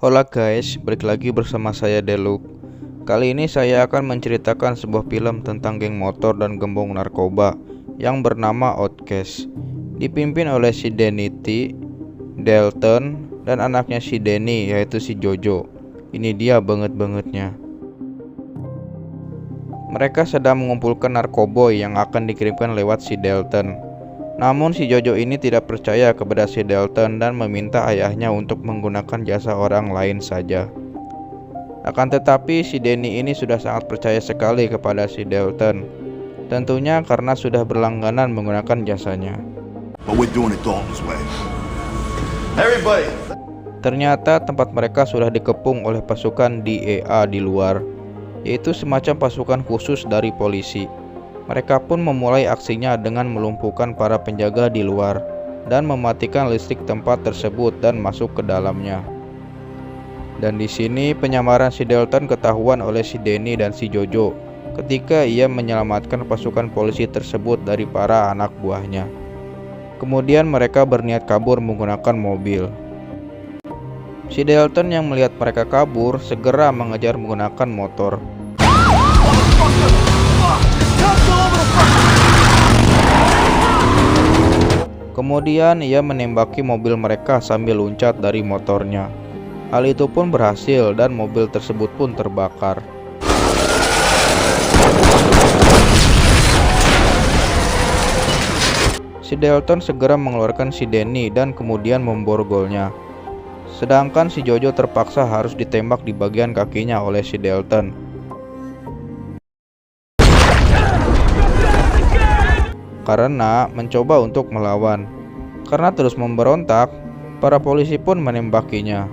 Hola guys, balik lagi bersama saya Deluk. Kali ini saya akan menceritakan sebuah film tentang geng motor dan gembong narkoba yang bernama Outcast. Dipimpin oleh si Danny T, Dalton, dan anaknya si Danny yaitu si Jojo. Ini dia banget-bangetnya. Mereka sedang mengumpulkan narkoboy yang akan dikirimkan lewat si Dalton. Namun si Jojo ini tidak percaya kepada si Dalton dan meminta ayahnya untuk menggunakan jasa orang lain saja. Akan tetapi si Danny ini sudah sangat percaya sekali kepada si Dalton. Tentunya karena sudah berlangganan menggunakan jasanya. Ternyata tempat mereka sudah dikepung oleh pasukan DEA di luar, yaitu semacam pasukan khusus dari polisi. Mereka pun memulai aksinya dengan melumpuhkan para penjaga di luar dan mematikan listrik tempat tersebut dan masuk ke dalamnya. Dan di sini penyamaran si Dalton ketahuan oleh si Danny dan si Jojo ketika ia menyelamatkan pasukan polisi tersebut dari para anak buahnya. Kemudian mereka berniat kabur menggunakan mobil. Si Dalton yang melihat mereka kabur segera mengejar menggunakan motor. Kemudian ia menembaki mobil mereka sambil loncat dari motornya. Hal itu pun berhasil dan mobil tersebut pun terbakar. Si Dalton segera mengeluarkan si Danny dan kemudian memborgolnya. Sedangkan si Jojo terpaksa harus ditembak di bagian kakinya oleh si Dalton. Karena mencoba untuk melawan. Karena terus memberontak, para polisi pun menembakinya.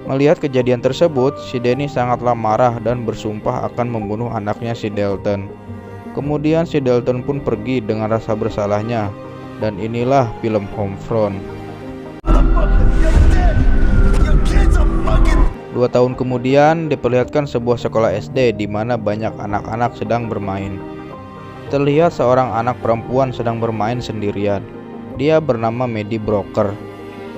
Melihat kejadian tersebut, si Danny sangatlah marah dan bersumpah akan membunuh anaknya si Dalton. Kemudian si Dalton pun pergi dengan rasa bersalahnya, dan inilah film Homefront. 2 tahun kemudian diperlihatkan sebuah sekolah SD di mana banyak anak-anak sedang bermain. Terlihat seorang anak perempuan sedang bermain sendirian. Dia bernama Maddie Broker.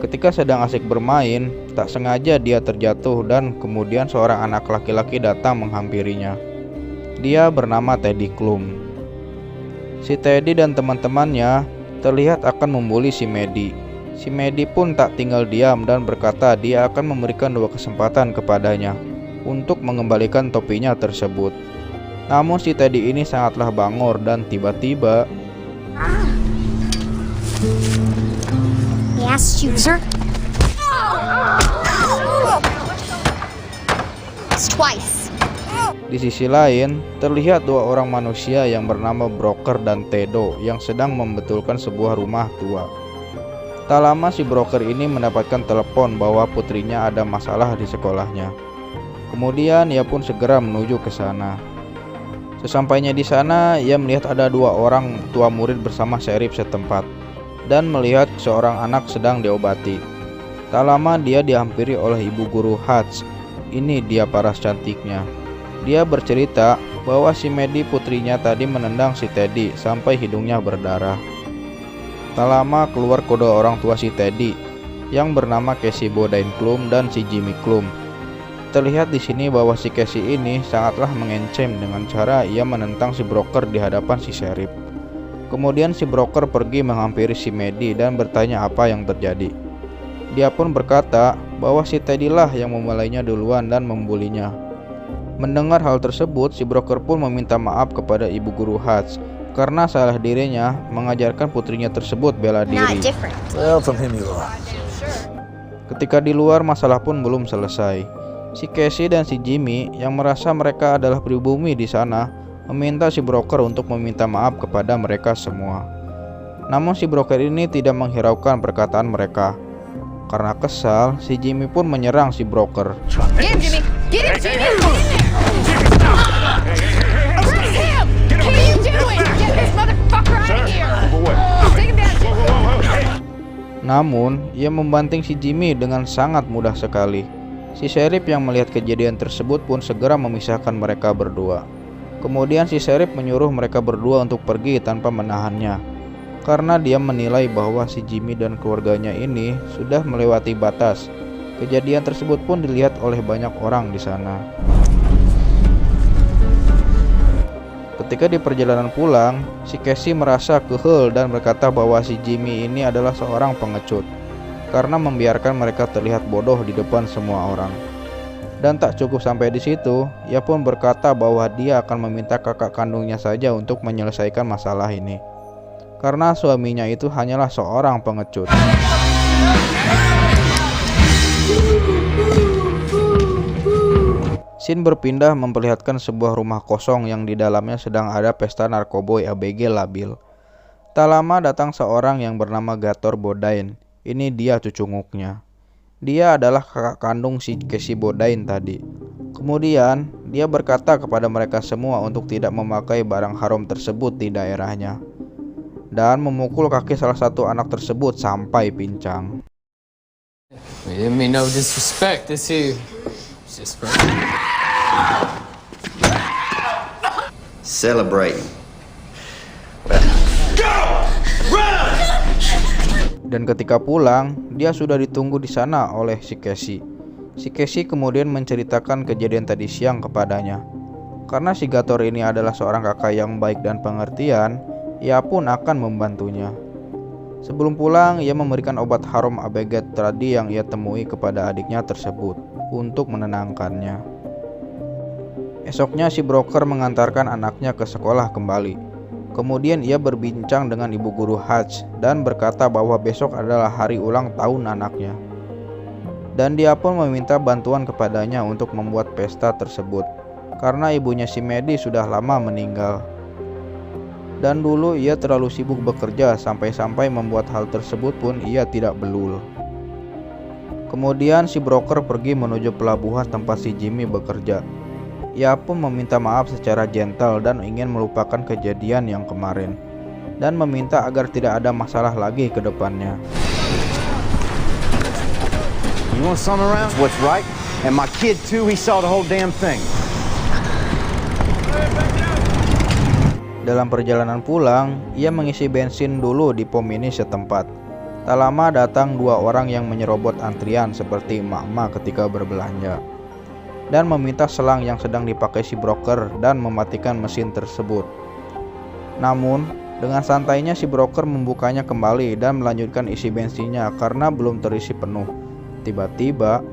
Ketika sedang asik bermain, tak sengaja dia terjatuh dan kemudian seorang anak laki-laki datang menghampirinya. Dia bernama Teddy Klum. Si Teddy dan teman-temannya terlihat akan membuli si Maddie. Si Maddie pun tak tinggal diam dan berkata dia akan memberikan 2 kesempatan kepadanya untuk mengembalikan topinya tersebut. Namun si Teddy ini sangatlah bangor dan tiba-tiba Yes, user. Twice. Di sisi lain, terlihat 2 orang manusia yang bernama Broker dan Tedo yang sedang membetulkan sebuah rumah tua. Tak lama si Broker ini mendapatkan telepon bahwa putrinya ada masalah di sekolahnya. Kemudian ia pun segera menuju ke sana. Sesampainya di sana, ia melihat ada 2 orang tua murid bersama sheriff setempat dan melihat seorang anak sedang diobati. Tak lama dia dihampiri oleh ibu guru Hutch. Ini dia paras cantiknya. Dia bercerita bahwa si Maddie putrinya tadi menendang si Teddy sampai hidungnya berdarah. Tak lama keluar kedua orang tua si Teddy yang bernama Casey Bodine Klum dan si Jimmy Klum. Terlihat di sini bahwa si Casey ini sangatlah mengencem dengan cara ia menentang si Broker di hadapan si sheriff. Kemudian si Broker pergi menghampiri si Maddie dan bertanya apa yang terjadi. Dia pun berkata bahwa si Teddy lah yang memulainya duluan dan membulinya. Mendengar hal tersebut, si Broker pun meminta maaf kepada ibu guru Hutch karena salah dirinya mengajarkan putrinya tersebut bela diri. Ketika di luar, masalah pun belum selesai. Si Casey dan si Jimmy yang merasa mereka adalah pribumi di sana meminta si Broker untuk meminta maaf kepada mereka semua. Namun si Broker ini tidak menghiraukan perkataan mereka. Karena kesal, si Jimmy pun menyerang si Broker. Get him, Jimmy! Get him, Jimmy! Arrest him! What are you doing? Get this motherfucker out of here! Take him down, Jimmy! Namun, ia membanting si Jimmy dengan sangat mudah sekali. Si sheriff yang melihat kejadian tersebut pun segera memisahkan mereka berdua. Kemudian si Sheriff menyuruh mereka berdua untuk pergi tanpa menahannya, karena dia menilai bahwa si Jimmy dan keluarganya ini sudah melewati batas. Kejadian tersebut pun dilihat oleh banyak orang di sana. Ketika di perjalanan pulang, si Casey merasa kehel dan berkata bahwa si Jimmy ini adalah seorang pengecut karena membiarkan mereka terlihat bodoh di depan semua orang. Dan tak cukup sampai di situ, ia pun berkata bahwa dia akan meminta kakak kandungnya saja untuk menyelesaikan masalah ini, karena suaminya itu hanyalah seorang pengecut. Scene berpindah memperlihatkan sebuah rumah kosong yang di dalamnya sedang ada pesta narkoboy ABG labil. Tak lama datang seorang yang bernama Gator Bodine. Ini dia cucu nguknya. Dia adalah kakak kandung si Casey Bodine tadi. Kemudian dia berkata kepada mereka semua untuk tidak memakai barang haram tersebut di daerahnya, dan memukul kaki salah satu anak tersebut sampai pincang. We didn't mean no disrespect. This here is just for celebrating. Dan ketika pulang, dia sudah ditunggu di sana oleh si Casey. Si Casey kemudian menceritakan kejadian tadi siang kepadanya. Karena si Gator ini adalah seorang kakak yang baik dan pengertian, ia pun akan membantunya. Sebelum pulang, ia memberikan obat haram ABG tadi yang ia temui kepada adiknya tersebut untuk menenangkannya. Esoknya si broker mengantarkan anaknya ke sekolah kembali. Kemudian ia berbincang dengan ibu guru Hutch dan berkata bahwa besok adalah hari ulang tahun anaknya. Dan dia pun meminta bantuan kepadanya untuk membuat pesta tersebut, karena ibunya si Maddie sudah lama meninggal. Dan dulu ia terlalu sibuk bekerja sampai-sampai membuat hal tersebut pun ia tidak belul. Kemudian si broker pergi menuju pelabuhan tempat si Jimmy bekerja. Ia pun meminta maaf secara gentle dan ingin melupakan kejadian yang kemarin, dan meminta agar tidak ada masalah lagi ke depannya. You want some around? What's right? And my kid too, he saw the whole damn thing. Dalam perjalanan pulang, ia mengisi bensin dulu di pom mini setempat. Tak lama datang dua orang yang menyerobot antrian seperti emak-emak ketika berbelanja, dan meminta selang yang sedang dipakai si broker dan mematikan mesin tersebut. Namun, dengan santainya si broker membukanya kembali dan melanjutkan isi bensinnya karena belum terisi penuh. Tiba-tiba,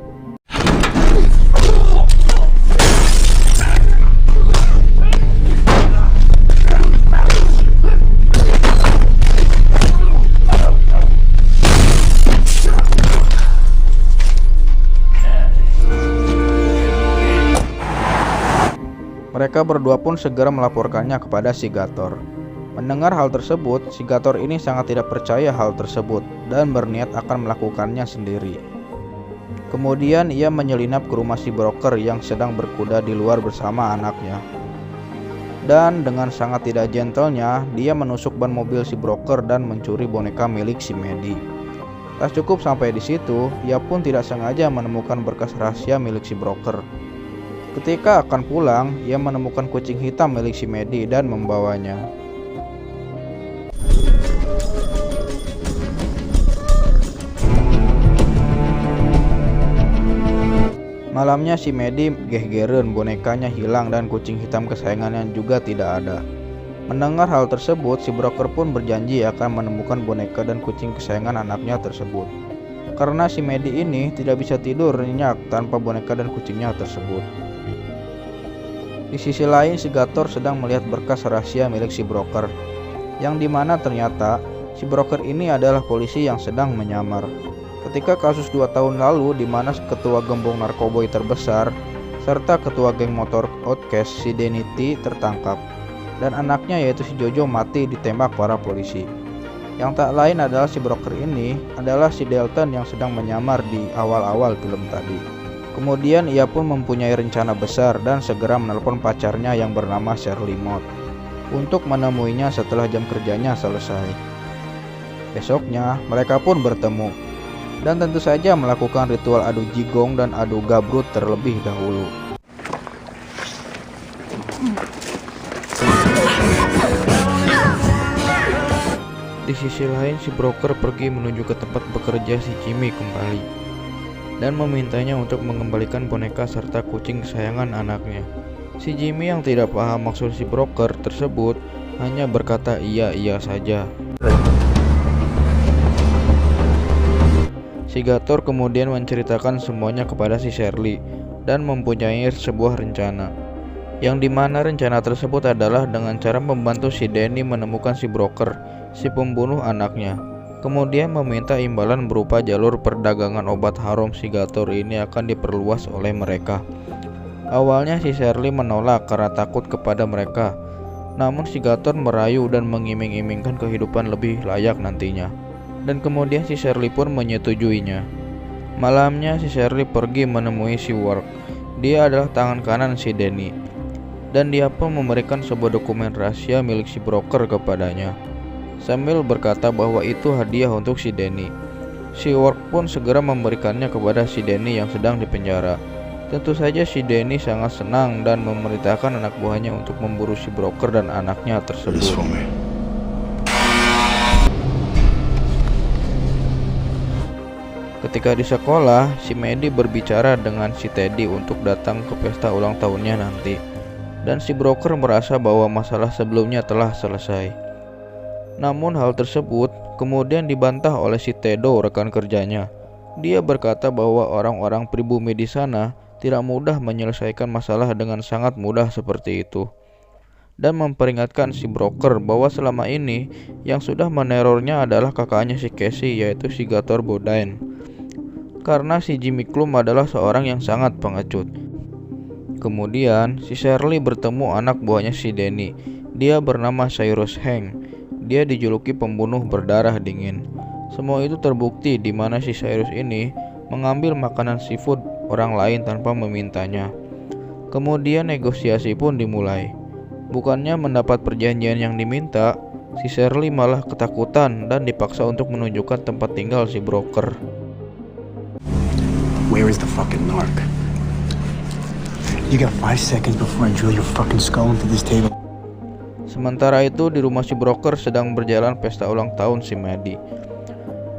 mereka berdua pun segera melaporkannya kepada si Gator. Mendengar hal tersebut, si Gator ini sangat tidak percaya hal tersebut dan berniat akan melakukannya sendiri. Kemudian ia menyelinap ke rumah si broker yang sedang berkuda di luar bersama anaknya. Dan dengan sangat tidak gentlenya, dia menusuk ban mobil si broker dan mencuri boneka milik si Maddie. Tak cukup sampai di situ, ia pun tidak sengaja menemukan berkas rahasia milik si broker. Ketika akan pulang, ia menemukan kucing hitam milik si Maddie dan membawanya. Malamnya si Maddie gehgeren, bonekanya hilang dan kucing hitam kesayangannya juga tidak ada. Mendengar hal tersebut, si broker pun berjanji akan menemukan boneka dan kucing kesayangan anaknya tersebut. Karena si Maddie ini tidak bisa tidur nyenyak tanpa boneka dan kucingnya tersebut. Di sisi lain, si Gator sedang melihat berkas rahasia milik si broker, yang dimana ternyata si broker ini adalah polisi yang sedang menyamar. Ketika kasus 2 tahun lalu di mana ketua gembong narkoboy terbesar serta ketua geng motor Outcast si Danny T tertangkap, dan anaknya yaitu si Jojo mati ditembak para polisi. Yang tak lain adalah si broker ini adalah si Dalton yang sedang menyamar di awal-awal film tadi. Kemudian ia pun mempunyai rencana besar dan segera menelpon pacarnya yang bernama Shirley Mott untuk menemuinya setelah jam kerjanya selesai. Besoknya mereka pun bertemu dan tentu saja melakukan ritual adu jigong dan adu gabrut terlebih dahulu. Di sisi lain, si broker pergi menuju ke tempat bekerja si Jimmy kembali dan memintanya untuk mengembalikan boneka serta kucing kesayangan anaknya. Si Jimmy yang tidak paham maksud si broker tersebut hanya berkata iya saja. Si Gator kemudian menceritakan semuanya kepada si Shirley dan mempunyai sebuah rencana, yang dimana rencana tersebut adalah dengan cara membantu si Danny menemukan si broker, si pembunuh anaknya. Kemudian meminta imbalan berupa jalur perdagangan obat haram si Gator ini akan diperluas oleh mereka. Awalnya si Shirley menolak karena takut kepada mereka, namun si Gator merayu dan mengiming-imingkan kehidupan lebih layak nantinya. Dan kemudian si Shirley pun menyetujuinya. Malamnya si Shirley pergi menemui si Work. Dia adalah tangan kanan si Danny, dan dia pun memberikan sebuah dokumen rahasia milik si broker kepadanya, sambil berkata bahwa itu hadiah untuk si Danny. Si Work pun segera memberikannya kepada si Danny yang sedang dipenjara. Tentu saja si Danny sangat senang dan memerintahkan anak buahnya untuk memburu si broker dan anaknya tersebut. Ketika di sekolah, si Maddie berbicara dengan si Teddy untuk datang ke pesta ulang tahunnya nanti, dan si broker merasa bahwa masalah sebelumnya telah selesai. Namun hal tersebut kemudian dibantah oleh si Tedo, rekan kerjanya. Dia berkata bahwa orang-orang pribumi di sana tidak mudah menyelesaikan masalah dengan sangat mudah seperti itu, dan memperingatkan si broker bahwa selama ini yang sudah menerornya adalah kakaknya si Casey, yaitu si Gator Bodine. Karena si Jimmy Klum adalah seorang yang sangat pengecut. Kemudian si Shirley bertemu anak buahnya si Danny. Dia bernama Cyrus Hank. Dia dijuluki pembunuh berdarah dingin. Semua itu terbukti di mana si Cyrus ini mengambil makanan seafood orang lain tanpa memintanya. Kemudian negosiasi pun dimulai. Bukannya mendapat perjanjian yang diminta, si Shirley malah ketakutan dan dipaksa untuk menunjukkan tempat tinggal si broker. Where is the fucking narc? You got 5 seconds before I drill your fucking skull into this table. Sementara itu di rumah si broker sedang berjalan pesta ulang tahun si Maddie.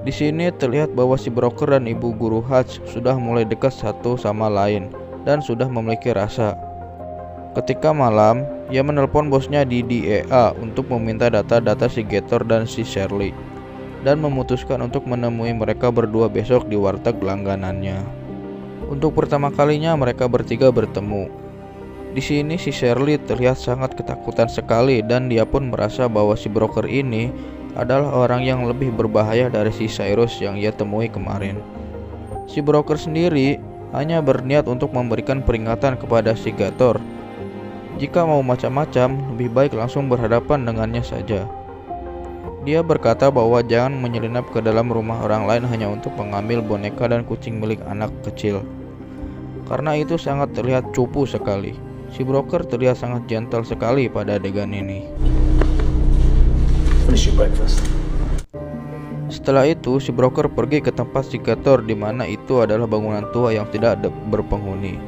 Di sini terlihat bahwa si broker dan ibu guru Hutch sudah mulai dekat satu sama lain dan sudah memiliki rasa. Ketika malam, ia menelpon bosnya di DEA untuk meminta data-data si Gator dan si Shirley, dan memutuskan untuk menemui mereka berdua besok di warteg langganannya. Untuk pertama kalinya mereka bertiga bertemu. Di sini si Shirley terlihat sangat ketakutan sekali dan dia pun merasa bahwa si broker ini adalah orang yang lebih berbahaya dari si Cyrus yang ia temui kemarin. Si broker sendiri hanya berniat untuk memberikan peringatan kepada si Gator. Jika mau macam-macam, lebih baik langsung berhadapan dengannya saja. Dia berkata bahwa jangan menyelinap ke dalam rumah orang lain hanya untuk mengambil boneka dan kucing milik anak kecil, karena itu sangat terlihat cupu sekali. Si broker terlihat sangat gentle sekali pada adegan ini. Finish your breakfast. Setelah itu, si broker pergi ke tempat si Gator, di mana itu adalah bangunan tua yang tidak berpenghuni.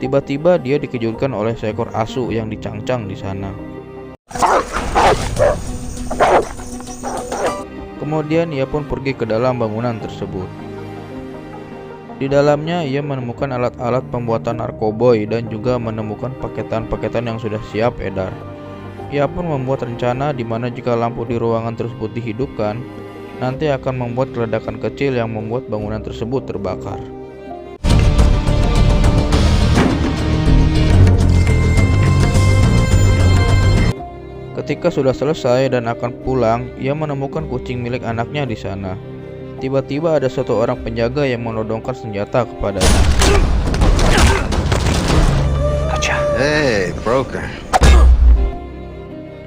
Tiba-tiba dia dikejutkan oleh seekor asu yang dicangcang di sana. Kemudian ia pun pergi ke dalam bangunan tersebut. Di dalamnya ia menemukan alat-alat pembuatan narkoboy dan juga menemukan paketan-paketan yang sudah siap edar. Ia pun membuat rencana di mana jika lampu di ruangan tersebut dihidupkan, nanti akan membuat ledakan kecil yang membuat bangunan tersebut terbakar. Ketika sudah selesai dan akan pulang, ia menemukan kucing milik anaknya di sana. Tiba-tiba ada satu orang penjaga yang menodongkan senjata kepadanya. Hey, broker.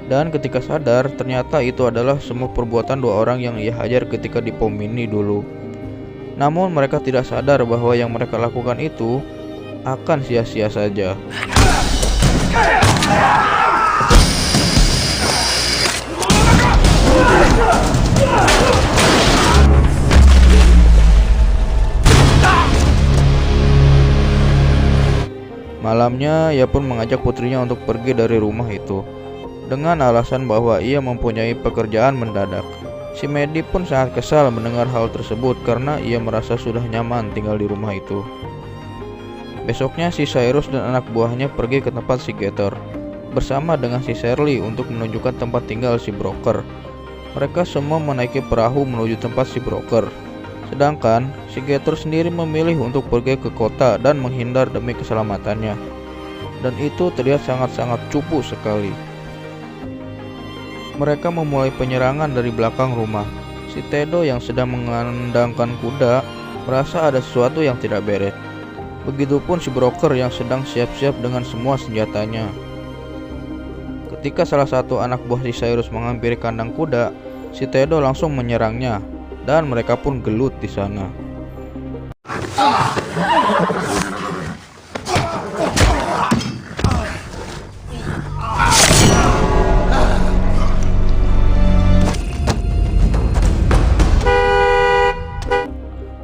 Dan ketika sadar, ternyata itu adalah semua perbuatan dua orang yang ia hajar ketika di pom mini dulu. Namun mereka tidak sadar bahwa yang mereka lakukan itu akan sia-sia saja. Malamnya, ia pun mengajak putrinya untuk pergi dari rumah itu. dengan alasan bahwa ia mempunyai pekerjaan mendadak. Si Maddie pun sangat kesal mendengar hal tersebut karena ia merasa sudah nyaman tinggal di rumah itu. Besoknya si Cyrus dan anak buahnya pergi ke tempat si Gator bersama dengan si Shirley untuk menunjukkan tempat tinggal si broker. Mereka semua menaiki perahu menuju tempat si broker. Sedangkan si Gator sendiri memilih untuk pergi ke kota dan menghindar demi keselamatannya. Dan itu terlihat sangat-sangat cupu sekali. Mereka memulai penyerangan dari belakang rumah. Si Tedo yang sedang mengandangkan kuda merasa ada sesuatu yang tidak beres. Begitupun si broker yang sedang siap-siap dengan semua senjatanya. Ketika salah satu anak buah si Cyrus menghampiri kandang kuda, si Tedo langsung menyerangnya dan mereka pun gelut di sana.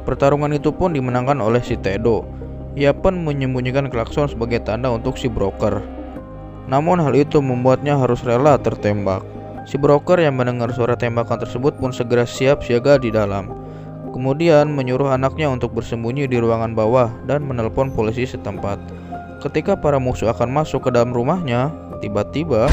Pertarungan itu pun dimenangkan oleh si Tedo. Ia pun menyembunyikan klakson sebagai tanda untuk si broker. Namun hal itu membuatnya harus rela tertembak. Si broker yang mendengar suara tembakan tersebut pun segera siap siaga di dalam. Kemudian menyuruh anaknya untuk bersembunyi di ruangan bawah dan menelpon polisi setempat. Ketika para musuh akan masuk ke dalam rumahnya, tiba-tiba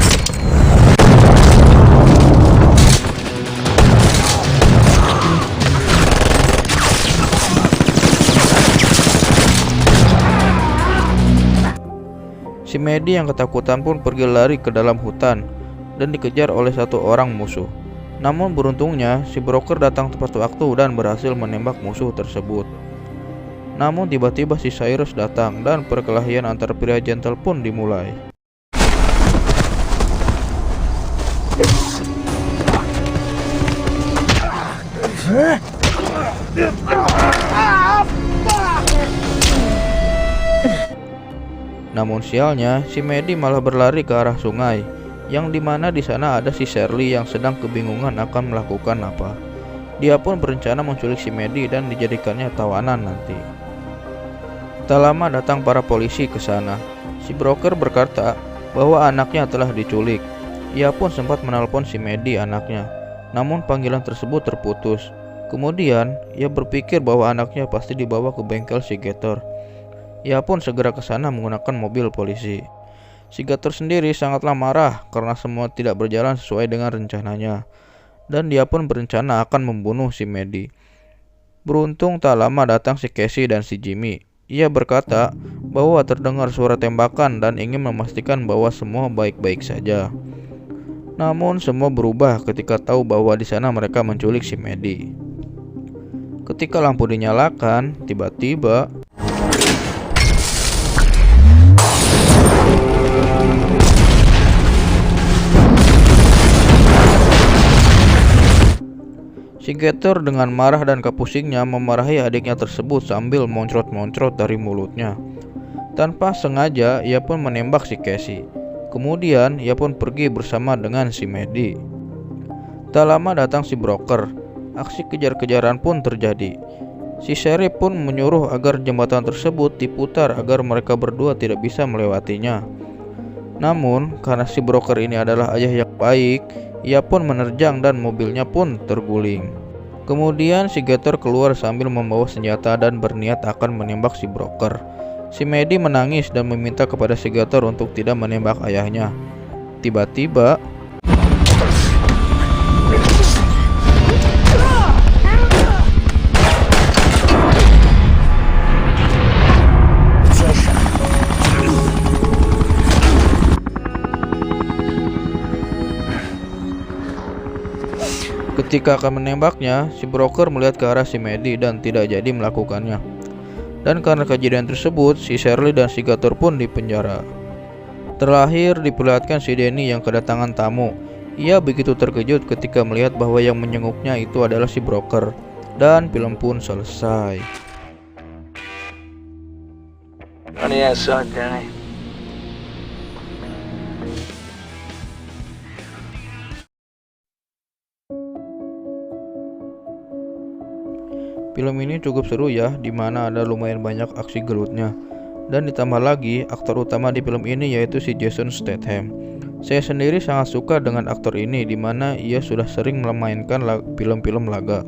si Maddie yang ketakutan pun pergi lari ke dalam hutan dan dikejar oleh satu orang musuh. Namun beruntungnya si broker datang tepat waktu dan berhasil menembak musuh tersebut. Namun tiba-tiba si Cyrus datang dan perkelahian antar pria gentle pun dimulai. Namun sialnya, si Maddie malah berlari ke arah sungai, yang dimana di sana ada si Shirley yang sedang kebingungan akan melakukan apa. Dia pun berencana menculik si Maddie dan dijadikannya tawanan nanti. Tak lama datang para polisi ke sana. Si broker berkata bahwa anaknya telah diculik. Ia pun sempat menelpon si Maddie anaknya, namun panggilan tersebut terputus. Kemudian ia berpikir bahwa anaknya pasti dibawa ke bengkel si Gator. Ia pun segera ke sana menggunakan mobil polisi. Si Gator sendiri sangatlah marah karena semua tidak berjalan sesuai dengan rencananya, dan dia pun berencana akan membunuh si Maddie. Beruntung tak lama datang si Casey dan si Jimmy. Ia berkata bahwa terdengar suara tembakan dan ingin memastikan bahwa semua baik-baik saja. Namun semua berubah ketika tahu bahwa di sana mereka menculik si Maddie. Ketika lampu dinyalakan, tiba-tiba si Gator dengan marah dan kepusingnya memarahi adiknya tersebut sambil moncrot-moncrot dari mulutnya. Tanpa sengaja ia pun menembak si Casey. Kemudian ia pun pergi bersama dengan si Maddie. Tak lama datang si broker. Aksi kejar-kejaran pun terjadi. Si Sheriff pun menyuruh agar jembatan tersebut diputar agar mereka berdua tidak bisa melewatinya. Namun karena si broker ini adalah ayah yang baik, ia pun menerjang dan mobilnya pun terguling. Kemudian si Gator keluar sambil membawa senjata dan berniat akan menembak si broker. Si Maddie menangis dan meminta kepada si Gator untuk tidak menembak ayahnya. Tiba-tiba ketika akan menembaknya, si broker melihat ke arah si Maddie dan tidak jadi melakukannya. Dan karena kejadian tersebut, si Shirley dan si Gator pun dipenjara. Terakhir diperlihatkan si Danny yang kedatangan tamu. Ia begitu terkejut ketika melihat bahwa yang menyenguknya itu adalah si broker. Dan film pun selesai. On the outside, Danny. Film ini cukup seru ya, dimana ada lumayan banyak aksi gelutnya. Dan ditambah lagi, aktor utama di film ini yaitu si Jason Statham. Saya sendiri sangat suka dengan aktor ini, di mana ia sudah sering memainkan film-film laga.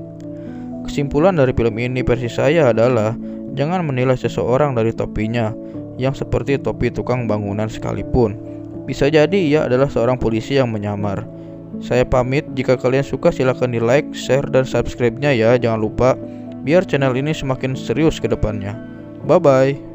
Kesimpulan dari film ini versi saya adalah jangan menilai seseorang dari topinya, yang seperti topi tukang bangunan sekalipun. Bisa jadi ia adalah seorang polisi yang menyamar. Saya pamit, jika kalian suka silahkan di like, share, dan subscribe-nya ya, jangan lupa, biar channel ini semakin serius ke depannya. Bye-bye.